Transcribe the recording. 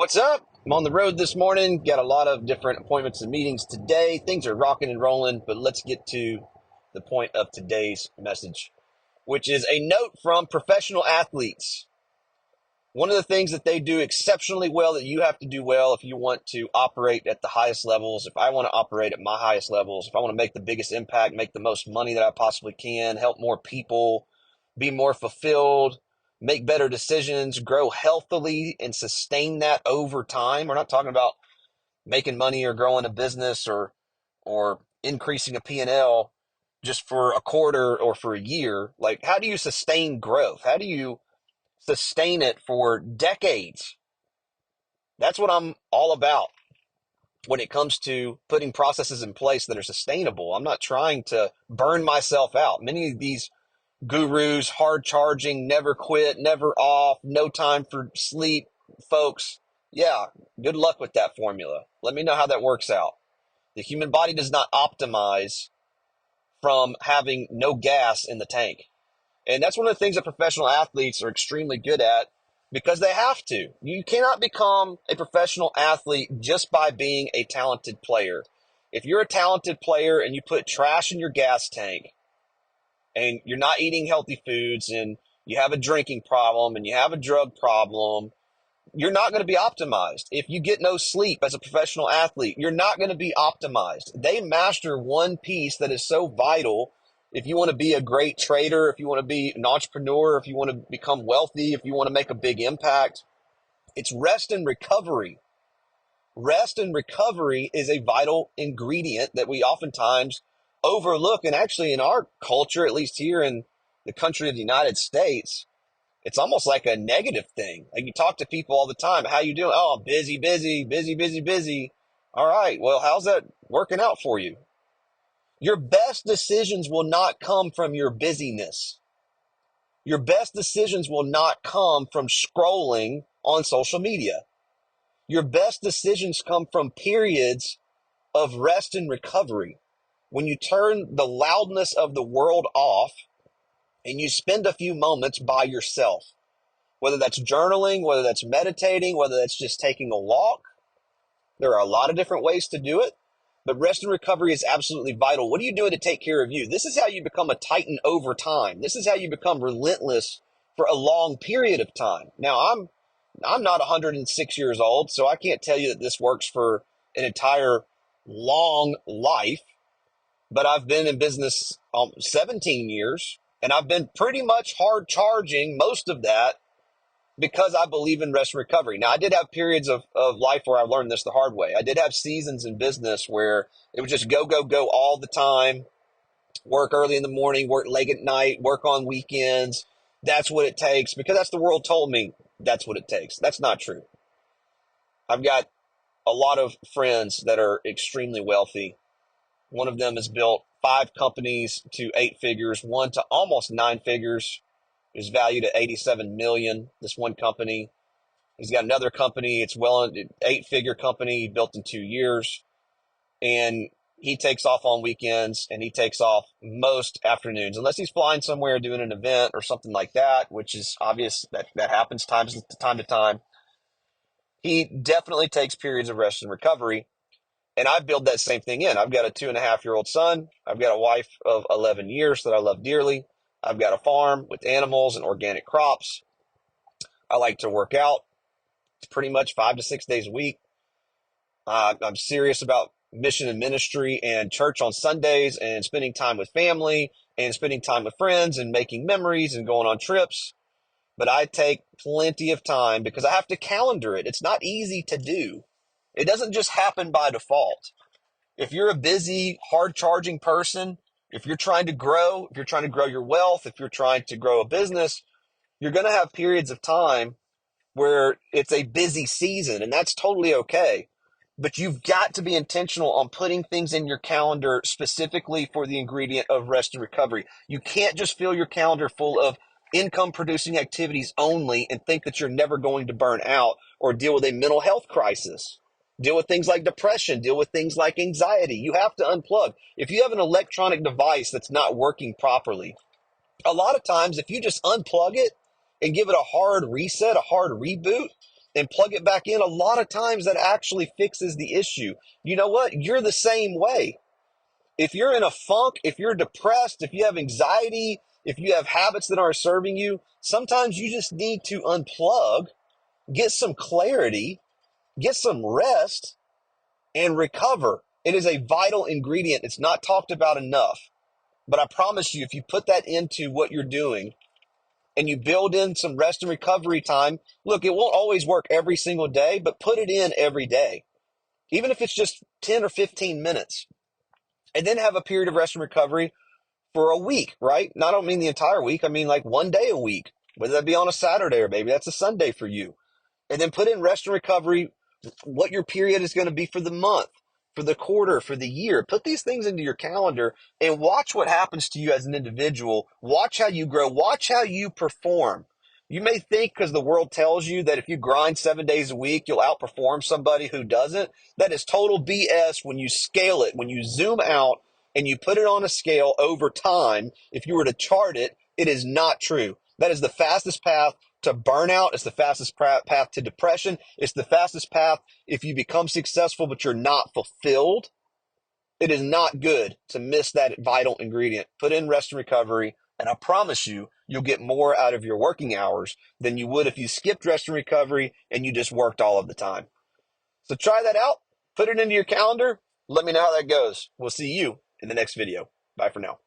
What's up? I'm on the road this morning. Got a lot of different appointments and meetings today. Things are rocking and rolling, but let's get to the point of today's message, which is a note from professional athletes. One of the things that they do exceptionally well that you have to do well if you want to operate at the highest levels, if I want to operate at my highest levels, if I want to make the biggest impact, make the most money that I possibly can, help more people, be more fulfilled, make better decisions, grow healthily, and sustain that over time. We're not talking about making money or growing a business or increasing a P&L just for a quarter or for a year. Like, how do you sustain growth? How do you sustain it for decades? That's what I'm all about when it comes to putting processes in place that are sustainable. I'm not trying to burn myself out. Many of these gurus, hard charging, never quit, never off, no time for sleep folks. Yeah, good luck with that formula. Let me know how that works out. The human body does not optimize from having no gas in the tank. And that's one of the things that professional athletes are extremely good at because they have to. You cannot become a professional athlete just by being a talented player. If you're a talented player and you put trash in your gas tank and you're not eating healthy foods and you have a drinking problem and you have a drug problem, you're not going to be optimized. If you get no sleep as a professional athlete, you're not going to be optimized. They master one piece that is so vital. If you want to be a great trader, if you want to be an entrepreneur, if you want to become wealthy, if you want to make a big impact, it's rest and recovery. Rest and recovery is a vital ingredient that we oftentimes overlook. And actually in our culture, at least here in the country of the United States, it's almost like a negative thing. Like you talk to people all the time. How you doing? Oh, busy, busy, busy, busy, busy. All right. Well, how's that working out for you? Your best decisions will not come from your busyness. Your best decisions will not come from scrolling on social media. Your best decisions come from periods of rest and recovery. When you turn the loudness of the world off and you spend a few moments by yourself, whether that's journaling, whether that's meditating, whether that's just taking a walk. There are a lot of different ways to do it, but rest and recovery is absolutely vital. What are you doing to take care of you? This is how you become a titan over time. This is how you become relentless for a long period of time. Now, I'm not 106 years old, so I can't tell you that this works for an entire long life, but I've been in business 17 years, and I've been pretty much hard charging most of that because I believe in rest and recovery. Now, I did have periods of life where I learned this the hard way. I did have seasons in business where it was just go, go, go all the time, work early in the morning, work late at night, work on weekends. That's what it takes because that's the world told me that's what it takes. That's not true. I've got a lot of friends that are extremely wealthy. One of them has built 5 companies to 8 figures, one to almost 9 figures. Is valued at 87 million. This one company. He's got another company. It's well 8-figure company built in 2 years, and he takes off on weekends and he takes off most afternoons, unless he's flying somewhere doing an event or something like that, which is obvious that happens time to time. He definitely takes periods of rest and recovery, and I build that same thing in. I've got a 2.5-year-old son. I've got a wife of 11 years that I love dearly. I've got a farm with animals and organic crops. I like to work out. It's pretty much 5 to 6 days a week. I'm serious about mission and ministry and church on Sundays and spending time with family and spending time with friends and making memories and going on trips. But I take plenty of time because I have to calendar it. It's not easy to do. It doesn't just happen by default. If you're a busy, hard-charging person, if you're trying to grow, if you're trying to grow your wealth, if you're trying to grow a business, you're going to have periods of time where it's a busy season, and that's totally okay. But you've got to be intentional on putting things in your calendar specifically for the ingredient of rest and recovery. You can't just fill your calendar full of income-producing activities only and think that you're never going to burn out or deal with a mental health crisis. Deal with things like depression, deal with things like anxiety. You have to unplug. If you have an electronic device that's not working properly, a lot of times if you just unplug it and give it a hard reset, a hard reboot, and plug it back in, a lot of times that actually fixes the issue. You know what? You're the same way. If you're in a funk, if you're depressed, if you have anxiety, if you have habits that aren't serving you, sometimes you just need to unplug, get some clarity, get some rest, and recover. It is a vital ingredient. It's not talked about enough. But I promise you, if you put that into what you're doing and you build in some rest and recovery time, look, it won't always work every single day, but put it in every day, even if it's just 10 or 15 minutes. And then have a period of rest and recovery for a week, right? And I don't mean the entire week. I mean like one day a week, whether that be on a Saturday or maybe that's a Sunday for you. And then put in rest and recovery, what your period is going to be for the month, for the quarter, for the year. Put these things into your calendar and watch what happens to you as an individual. Watch how you grow. Watch how you perform. You may think because the world tells you that if you grind 7 days a week, you'll outperform somebody who doesn't. That is total BS when you scale it, when you zoom out and you put it on a scale over time. If you were to chart it, it is not true. That is the fastest path to burnout. It's the fastest path to depression. It's the fastest path if you become successful, but you're not fulfilled. It is not good to miss that vital ingredient. Put in rest and recovery, and I promise you, you'll get more out of your working hours than you would if you skipped rest and recovery and you just worked all of the time. So try that out. Put it into your calendar. Let me know how that goes. We'll see you in the next video. Bye for now.